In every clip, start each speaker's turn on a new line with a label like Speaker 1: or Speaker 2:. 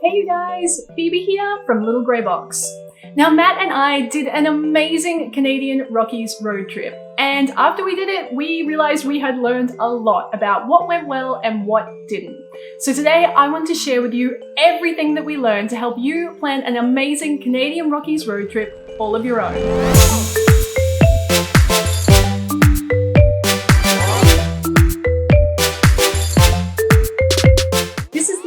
Speaker 1: Hey you guys, Phoebe here from Little Grey Box. Now Matt and I did an amazing Canadian Rockies road trip, and after we did it, we realized we had learned a lot about what went well and what didn't. So today I want to share with you everything that we learned to help you plan an amazing Canadian Rockies road trip all of your own.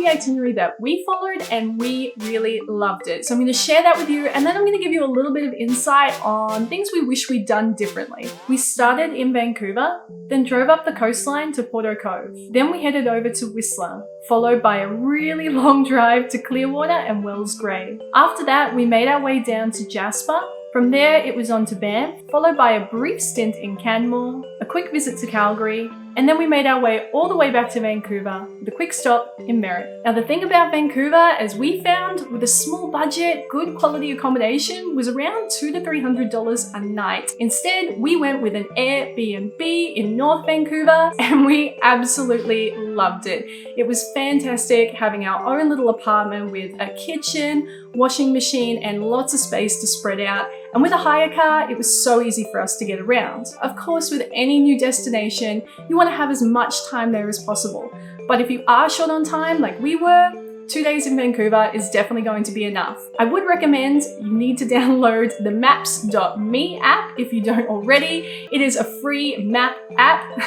Speaker 1: Itinerary that we followed and we really loved it. So I'm going to share that with you, and then I'm going to give you a little bit of insight on things we wish we'd done differently. We started in Vancouver, then drove up the coastline to Porto Cove. Then we headed over to Whistler, followed by a really long drive to Clearwater and Wells Grey. After that, we made our way down to Jasper. From there, it was on to Banff, followed by a brief stint in Canmore, a quick visit to Calgary, and then we made our way all the way back to Vancouver with a quick stop in Merritt. Now the thing about Vancouver, as we found, with a small budget, good quality accommodation was around $200 to $300 a night. Instead, we went with an Airbnb in North Vancouver and we absolutely loved it. It was fantastic having our own little apartment with a kitchen, washing machine, and lots of space to spread out. And with a hire car, it was so easy for us to get around. Of course, with any new destination, you want to have as much time there as possible. But if you are short on time, like we were, 2 days in Vancouver is definitely going to be enough. I would recommend you need to download the Maps.me app if you don't already. It is a free map app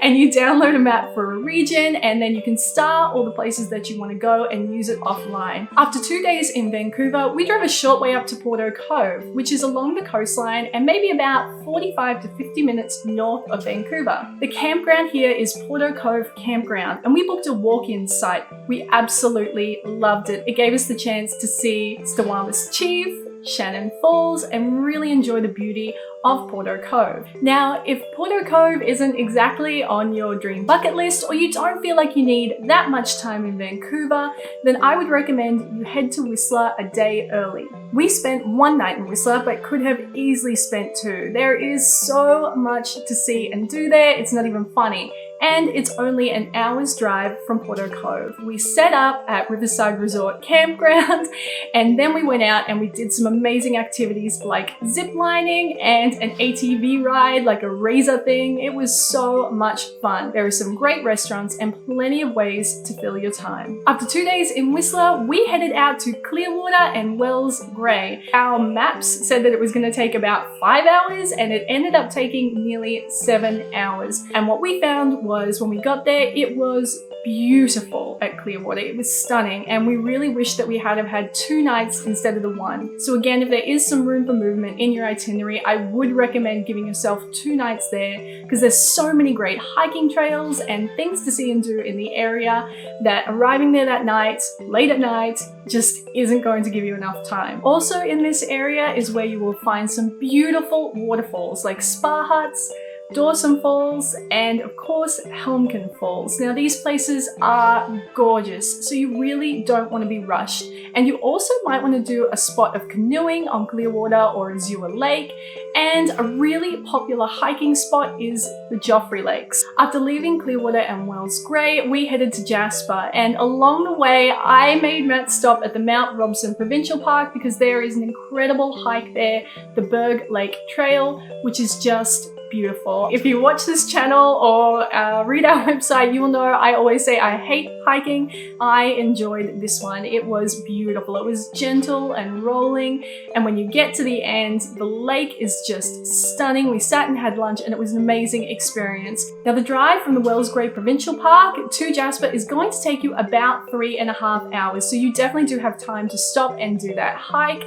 Speaker 1: and you download a map for a region and then you can star all the places that you want to go and use it offline. After 2 days in Vancouver, we drove a short way up to Porto Cove, which is along the coastline and maybe about 45 to 50 minutes north of Vancouver. The campground here is Porto Cove Campground and we booked a walk-in site. We absolutely loved it. It gave us the chance to see Stiwamus Chief, Shannon Falls, and really enjoy the beauty of Porto Cove. Now, if Porto Cove isn't exactly on your dream bucket list, or you don't feel like you need that much time in Vancouver, then I would recommend you head to Whistler a day early. We spent 1 night in Whistler, but could have easily spent 2. There is so much to see and do there, it's not even funny. And it's only an hour's drive from Porto Cove. We set up at Riverside Resort Campground and then we went out and we did some amazing activities like zip lining and an ATV ride, like a razor thing. It was so much fun. There are some great restaurants and plenty of ways to fill your time. After 2 days in Whistler, we headed out to Clearwater and Wells Grey. Our maps said that it was going to take about 5 hours and it ended up taking nearly 7 hours. And what we found was when we got there, it was beautiful at Clearwater. It was stunning and we really wish that we had have had 2 nights instead of the 1. So again, if there is some room for movement in your itinerary, I would recommend giving yourself 2 nights there because there's so many great hiking trails and things to see and do in the area that arriving there that night, late at night, just isn't going to give you enough time. Also in this area is where you will find some beautiful waterfalls like Spa Huts, Dawson Falls, and of course Helmken Falls. Now these places are gorgeous, so you really don't want to be rushed. And you also might want to do a spot of canoeing on Clearwater or Azure Lake, and a really popular hiking spot is the Joffrey Lakes. After leaving Clearwater and Wells Grey, we headed to Jasper, and along the way I made Matt stop at the Mount Robson Provincial Park because there is an incredible hike there, the Berg Lake Trail, which is just beautiful. If you watch this channel or read our website, you will know I always say I hate hiking. I enjoyed this one. It was beautiful. It was gentle and rolling, and when you get to the end, the lake is just stunning. We sat and had lunch and it was an amazing experience. Now the drive from the Wells Grey Provincial Park to Jasper is going to take you about 3.5 hours, so you definitely do have time to stop and do that hike.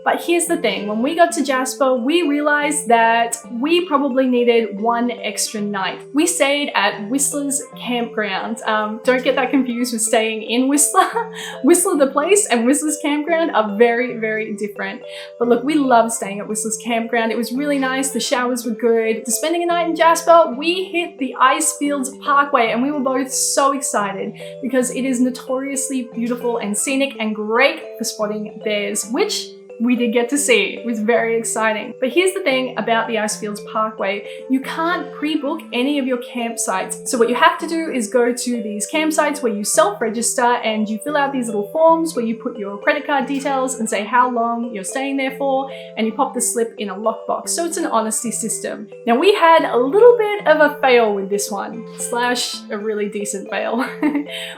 Speaker 1: But here's the thing, when we got to Jasper, we realized that we probably needed 1 extra night. We stayed at Whistler's campground. Don't get that confused with staying in Whistler. Whistler the place and Whistler's campground are very, very different. But look, we loved staying at Whistler's campground. It was really nice, the showers were good. After spending a night in Jasper, we hit the Icefields Parkway and we were both so excited because it is notoriously beautiful and scenic and great for spotting bears, which we did get to see. It was very exciting. But here's the thing about the Icefields Parkway. You can't pre-book any of your campsites. So what you have to do is go to these campsites where you self-register and you fill out these little forms where you put your credit card details and say how long you're staying there for, and you pop the slip in a lockbox. So it's an honesty system. Now we had a little bit of a fail with this one, slash a really decent fail.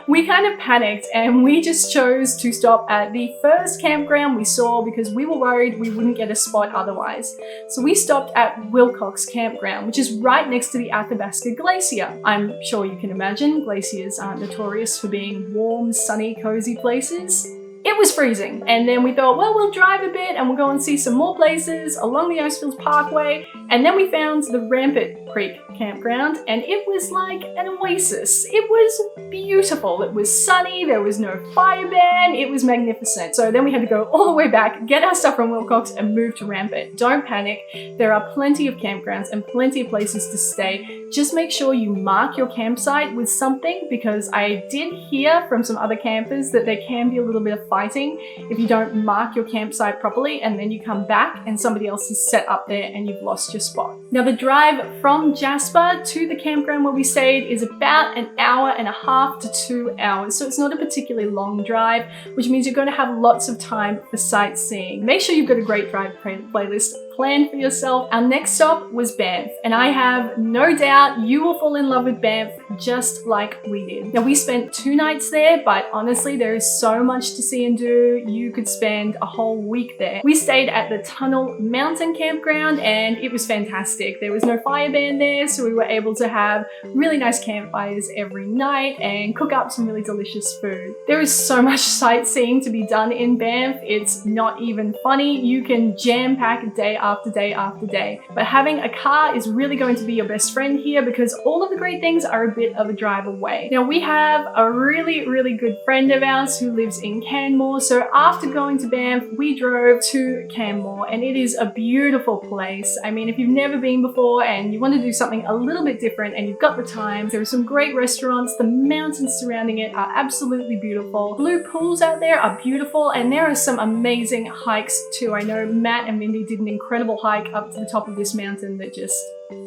Speaker 1: We kind of panicked and we just chose to stop at the first campground we saw because we were worried we wouldn't get a spot otherwise. So we stopped at Wilcox Campground, which is right next to the Athabasca Glacier. I'm sure you can imagine glaciers aren't notorious for being warm, sunny, cozy places. It was freezing, and then we thought, well, we'll drive a bit and we'll go and see some more places along the Icefields Parkway, and then we found the Rampart Creek campground, and it was like an oasis. It was beautiful. It was sunny, there was no fire ban, it was magnificent. So then we had to go all the way back, get our stuff from Wilcox and move to Rampart. Don't panic, there are plenty of campgrounds and plenty of places to stay. Just make sure you mark your campsite with something, because I did hear from some other campers that there can be a little bit of fighting if you don't mark your campsite properly and then you come back and somebody else is set up there and you've lost your spot. Now the drive from Jasper to the campground where we stayed is about an hour and a half to 2 hours, so it's not a particularly long drive, which means you're going to have lots of time for sightseeing. Make sure you've got a great drive playlist planned for yourself. Our next stop was Banff, and I have no doubt you will fall in love with Banff just like we did. Now we spent 2 nights there, but honestly there is so much to see and do. You could spend a whole week there. We stayed at the Tunnel Mountain Campground and it was fantastic. There was no fire ban there, so we were able to have really nice campfires every night and cook up some really delicious food. There is so much sightseeing to be done in Banff, it's not even funny. You can jam-pack day after day after day. But having a car is really going to be your best friend here, because all of the great things are a bit of a drive away. Now we have a really good friend of ours who lives in Canmore, so after going to Banff, we drove to Canmore, and it is a beautiful place. I mean, if you've never been before and you want to do something a little bit different and you've got the time, there are some great restaurants. The mountains surrounding it are absolutely beautiful. Blue pools out there are beautiful, and there are some amazing hikes too. I know Matt and Mindy did an incredible hike up to the top of this mountain that just,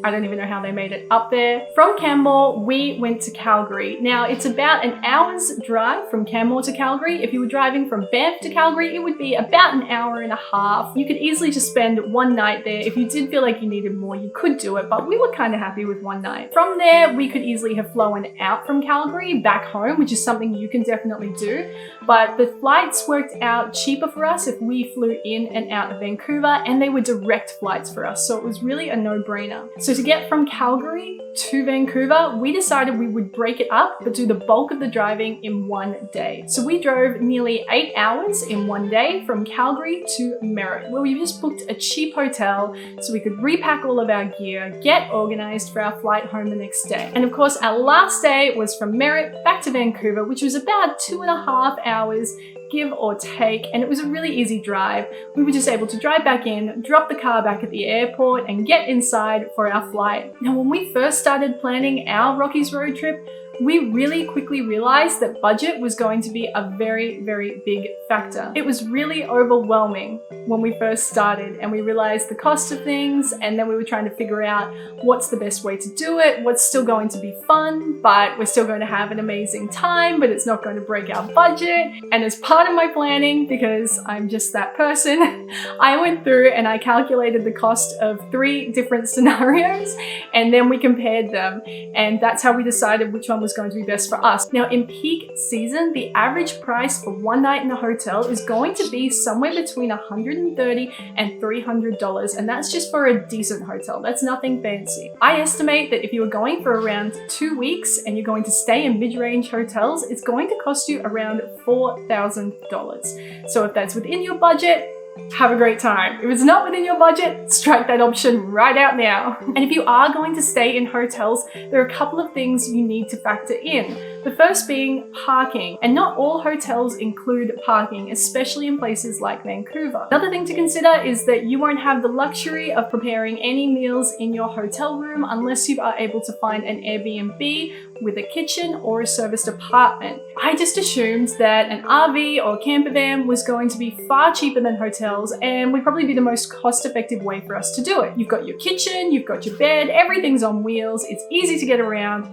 Speaker 1: I don't even know how they made it up there. From Canmore, we went to Calgary. Now, it's about an hour's drive from Canmore to Calgary. If you were driving from Banff to Calgary, it would be about an hour and a half. You could easily just spend 1 night there. If you did feel like you needed more, you could do it, but we were kind of happy with 1 night. From there, we could easily have flown out from Calgary back home, which is something you can definitely do, but the flights worked out cheaper for us if we flew in and out of Vancouver, and they were direct flights for us, so it was really a no-brainer. So to get from Calgary to Vancouver, we decided we would break it up, but do the bulk of the driving in 1 day. So we drove nearly 8 hours in 1 day from Calgary to Merritt, where we just booked a cheap hotel so we could repack all of our gear, get organized for our flight home the next day. And of course, our last day was from Merritt back to Vancouver, which was about 2.5 hours, give or take, and it was a really easy drive. We were just able to drive back in, drop the car back at the airport, and get inside for our flight. Now, when we first started planning our Rockies road trip, we really quickly realized that budget was going to be a very big factor. It was really overwhelming when we first started, and we realized the cost of things, and then we were trying to figure out what's the best way to do it, what's still going to be fun, but we're still going to have an amazing time, but it's not going to break our budget. And as part of my planning, because I'm just that person, I went through and I calculated the cost of 3 different scenarios, and then we compared them, and that's how we decided which one was going to be best for us. Now, in peak season, the average price for 1 night in a hotel is going to be somewhere between $130 and $300, and that's just for a decent hotel. That's nothing fancy. I estimate that if you were going for around 2 weeks and you're going to stay in mid-range hotels, it's going to cost you around $4,000. So if that's within your budget, have a great time. If it's not within your budget, strike that option right out now. And if you are going to stay in hotels, there are a couple of things you need to factor in. The first being parking, and not all hotels include parking, especially in places like Vancouver. Another thing to consider is that you won't have the luxury of preparing any meals in your hotel room unless you are able to find an Airbnb with a kitchen or a serviced apartment. I just assumed that an RV or camper van was going to be far cheaper than hotels and would probably be the most cost-effective way for us to do it. You've got your kitchen, you've got your bed, everything's on wheels, it's easy to get around.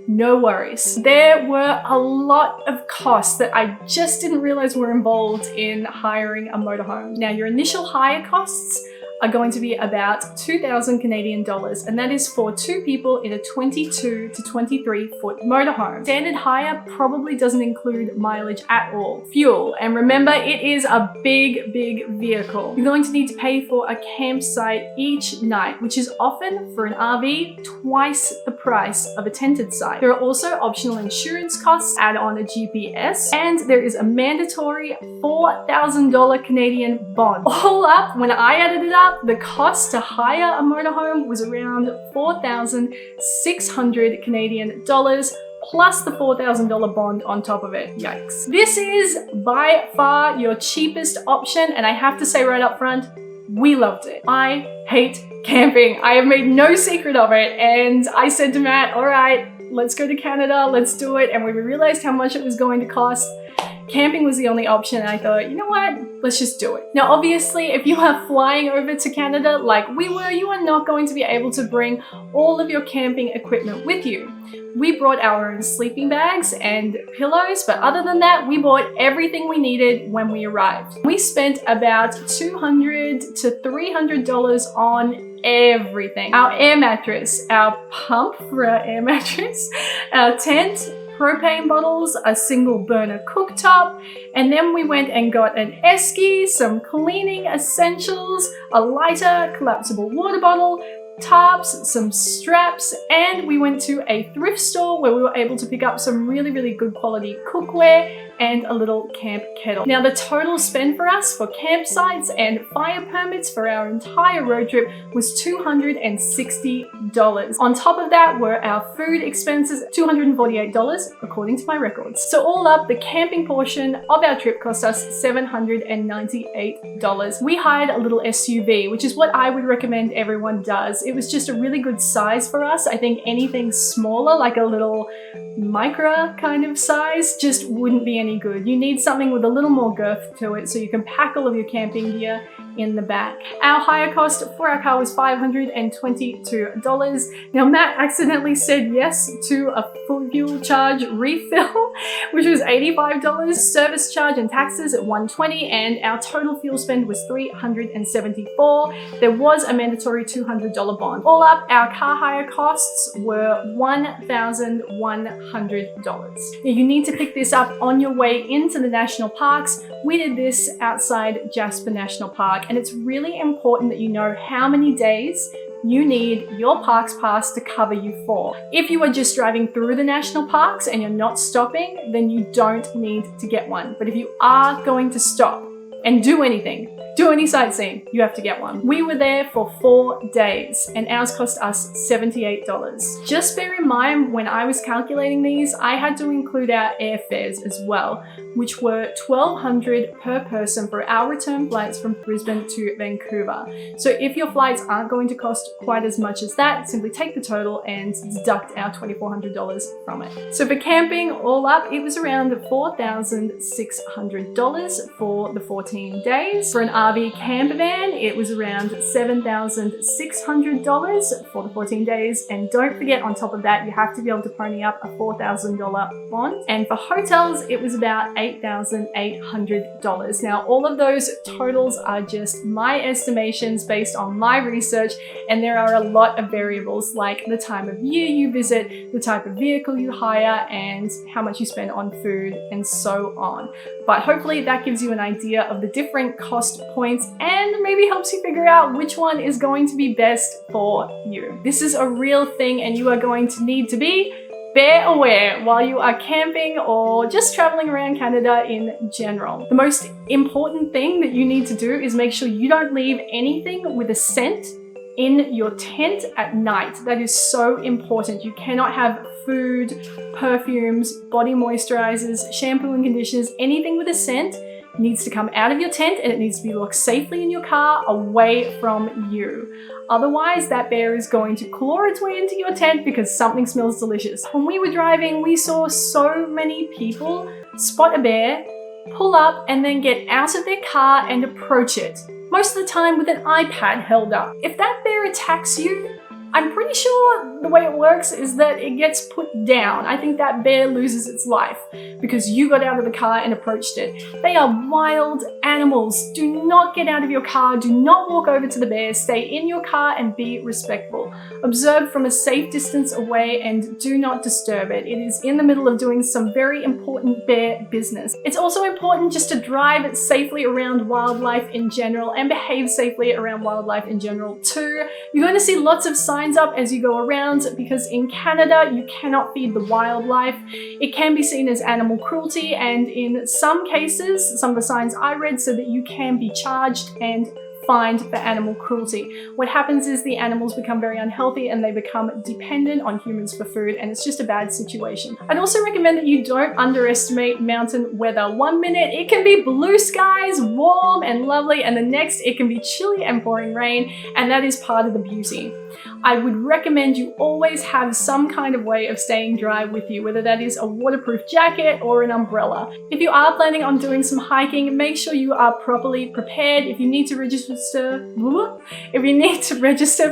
Speaker 1: No worries. There were a lot of costs that I just didn't realize were involved in hiring a motorhome. Now, your initial hire costs are going to be about 2,000 Canadian dollars, and that is for 2 people in a 22 to 23 foot motorhome. Standard hire probably doesn't include mileage at all. Fuel, and remember, it is a big vehicle. You're going to need to pay for a campsite each night, which is often, for an RV, twice the price of a tented site. There are also optional insurance costs, add on a GPS, and there is a mandatory $4,000 Canadian bond. All up, when I added it up, the cost to hire a motorhome was around 4,600 Canadian dollars plus the $4,000 bond on top of it. Yikes. This is by far your cheapest option, and I have to say right up front, we loved it. I hate camping. I have made no secret of it, and I said to Matt, all right, let's go to Canada, let's do it. And when we realized how much it was going to cost, camping was the only option, and I thought, you know what? Let's just do it. Now, obviously, if you are flying over to Canada like we were, you are not going to be able to bring all of your camping equipment with you. We brought our own sleeping bags and pillows, but other than that, we bought everything we needed when we arrived. We spent about $200 to $300 on everything. Our air mattress, our pump for our air mattress, our tent, propane bottles, a single burner cooktop, and then we went and got an esky, some cleaning essentials, a lighter, collapsible water bottle, tarps, some straps, and we went to a thrift store where we were able to pick up some really good quality cookware and a little camp kettle. Now, the total spend for us for campsites and fire permits for our entire road trip was $260. On top of that were our food expenses, $248 according to my records. So all up, the camping portion of our trip cost us $798. We hired a little SUV, which is what I would recommend everyone does. It was just a really good size for us. I think anything smaller, like a little micro kind of size, just wouldn't be any good. You need something with a little more girth to it so you can pack all of your camping gear in the back. Our hire cost for our car was $522. Now, Matt accidentally said yes to a full fuel charge refill, which was $85, service charge and taxes at $120, and our total fuel spend was $374. There was a mandatory $200 bond. All up, our car hire costs were $1,100. Now, you need to pick this up on your way into the national parks. We did this outside Jasper National Park, and it's really important that you know how many days you need your parks pass to cover you for. If you are just driving through the national parks and you're not stopping, then you don't need to get one. But if you are going to stop and do anything, do any sightseeing, you have to get one. We were there for 4 days and ours cost us $78. Just bear in mind, when I was calculating these, I had to include our airfares as well, which were $1,200 per person for our return flights from Brisbane to Vancouver. So if your flights aren't going to cost quite as much as that, simply take the total and deduct our $2,400 from it. So for camping, all up, it was around $4,600 for the 14 days. For an RV camper van, it was around $7,600 for the 14 days. And don't forget, on top of that, you have to be able to pony up a $4,000 bond. And for hotels, it was about $8,800. Now, all of those totals are just my estimations based on my research, and there are a lot of variables like the time of year you visit, the type of vehicle you hire, and how much you spend on food, and so on. But hopefully that gives you an idea of the different cost points and maybe helps you figure out which one is going to be best for you. This is a real thing, and you are going to need to be bear aware while you are camping or just traveling around Canada in general. The most important thing that you need to do is make sure you don't leave anything with a scent in your tent at night. That is so important. You cannot have food, perfumes, body moisturizers, shampoo and conditioners, anything with a scent needs to come out of your tent, and it needs to be locked safely in your car away from you. Otherwise, that bear is going to claw its way into your tent because something smells delicious. When we were driving, we saw so many people spot a bear, pull up, and then get out of their car and approach it. Most of the time with an iPad held up. If that bear attacks you, I'm pretty sure the way it works is that it gets put down. I think that bear loses its life because you got out of the car and approached it. They are wild animals. Do not get out of your car. Do not walk over to the bear. Stay in your car and be respectful. Observe from a safe distance away and do not disturb it. It is in the middle of doing some very important bear business. It's also important just to drive safely around wildlife in general and behave safely around wildlife in general too. You're going to see lots of signs up as you go around because in Canada you cannot feed the wildlife. It can be seen as animal cruelty, and in some cases, some of the signs I read said that you can be charged and fined for animal cruelty. What happens is the animals become very unhealthy and they become dependent on humans for food, and it's just a bad situation. I'd also recommend that you don't underestimate mountain weather. One minute it can be blue skies, warm and lovely, and the next it can be chilly and pouring rain, and that is part of the beauty. I would recommend you always have some kind of way of staying dry with you, whether that is a waterproof jacket or an umbrella. If you are planning on doing some hiking, make sure you are properly prepared. If you need to register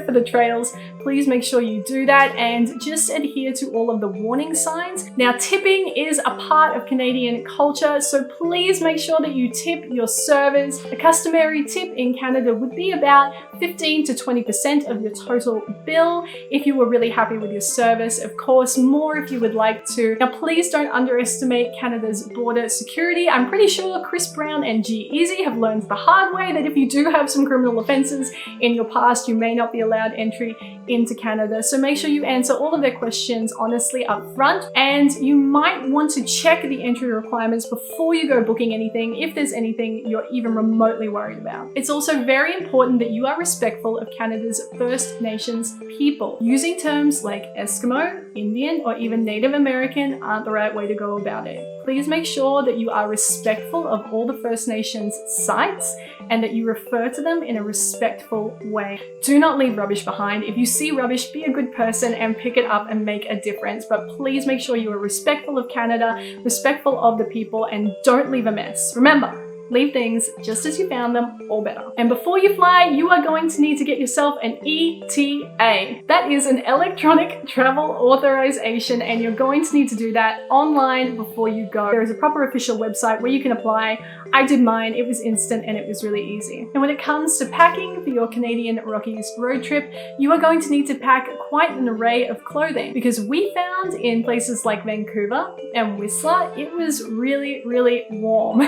Speaker 1: for the trails, please make sure you do that and just adhere to all of the warning signs. Now, tipping is a part of Canadian culture, so please make sure that you tip your servers. A customary tip in Canada would be about 15 to 20% of your total bill if you were really happy with your service. Of course, more if you would like to. Now, please don't underestimate Canada's border security. I'm pretty sure Chris Brown and G-Eazy have learned the hard way that if you do have some criminal offenses in your past, you may not be allowed entry into Canada. So make sure you answer all of their questions honestly up front, and you might want to check the entry requirements before you go booking anything if there's anything you're even remotely worried about. It's also very important that you are respectful of Canada's First Nations people. Using terms like Eskimo, Indian, or even Native American aren't the right way to go about it. Please make sure that you are respectful of all the First Nations sites and that you refer to them in a respectful way. Do not leave rubbish behind. If you see rubbish, be a good person and pick it up and make a difference. But please make sure you are respectful of Canada, respectful of the people, and don't leave a mess. Remember, leave things just as you found them, or better. And before you fly, you are going to need to get yourself an ETA. That is an electronic travel authorization, and you're going to need to do that online before you go. There is a proper official website where you can apply. I did mine, it was instant and it was really easy. And when it comes to packing for your Canadian Rockies road trip, you are going to need to pack quite an array of clothing, because we found in places like Vancouver and Whistler, it was really, really warm.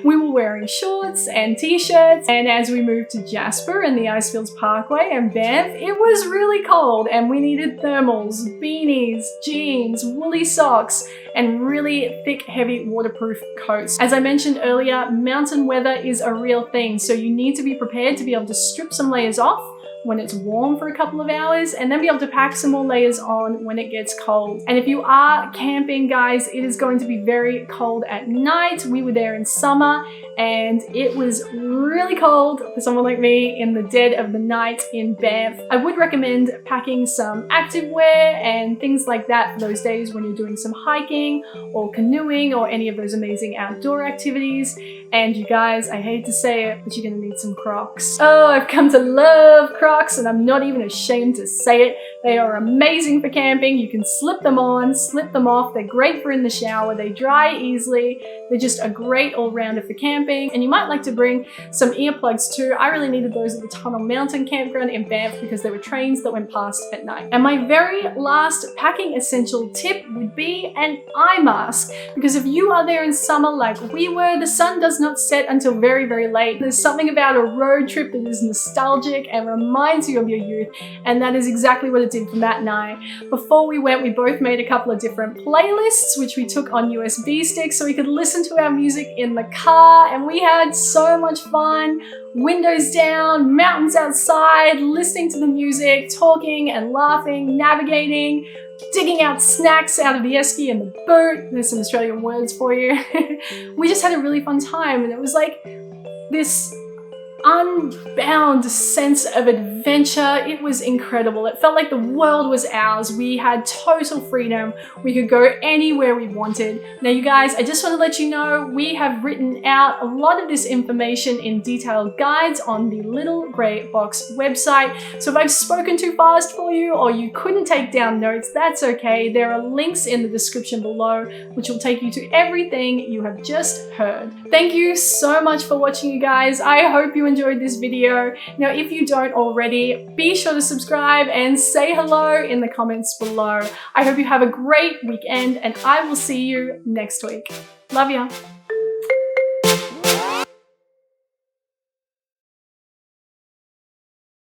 Speaker 1: We were wearing shorts and t-shirts, and as we moved to Jasper and the Icefields Parkway and Banff, it was really cold and we needed thermals, beanies, jeans, woolly socks, and really thick, heavy waterproof coats. As I mentioned earlier, mountain weather is a real thing, so you need to be prepared to be able to strip some layers off when it's warm for a couple of hours, and then be able to pack some more layers on when it gets cold. And if you are camping, guys, it is going to be very cold at night. We were there in summer and it was really cold for someone like me in the dead of the night in Banff. I would recommend packing some activewear and things like that for those days when you're doing some hiking or canoeing or any of those amazing outdoor activities. And you guys, I hate to say it, but you're gonna need some Crocs. Oh, I've come to love Crocs, and I'm not even ashamed to say it. They are amazing for camping. You can slip them on, slip them off. They're great for in the shower. They dry easily. They're just a great all-rounder for camping. And you might like to bring some earplugs too. I really needed those at the Tunnel Mountain Campground in Banff because there were trains that went past at night. And my very last packing essential tip would be an eye mask, because if you are there in summer like we were, the sun does not set until very, very late. There's something about a road trip that is nostalgic and reminds you of your youth, and that is exactly what it did for Matt and I. Before we went, we both made a couple of different playlists, which we took on USB sticks so we could listen to our music in the car, and we had so much fun. Windows down, mountains outside, listening to the music, talking and laughing, navigating, digging out snacks out of the esky and the boat. There's some Australian words for you. We just had a really fun time, and it was like this unbound sense of adventure. It was incredible. It felt like the world was ours. We had total freedom. We could go anywhere we wanted. Now you guys, I just want to let you know, we have written out a lot of this information in detailed guides on the Little Grey Box website. So if I've spoken too fast for you or you couldn't take down notes, that's okay. There are links in the description below which will take you to everything you have just heard. Thank you so much for watching, you guys. I hope you enjoyed this video. Now, if you don't already, be sure to subscribe and say hello in the comments below. I hope you have a great weekend, and I will see you next week. Love ya.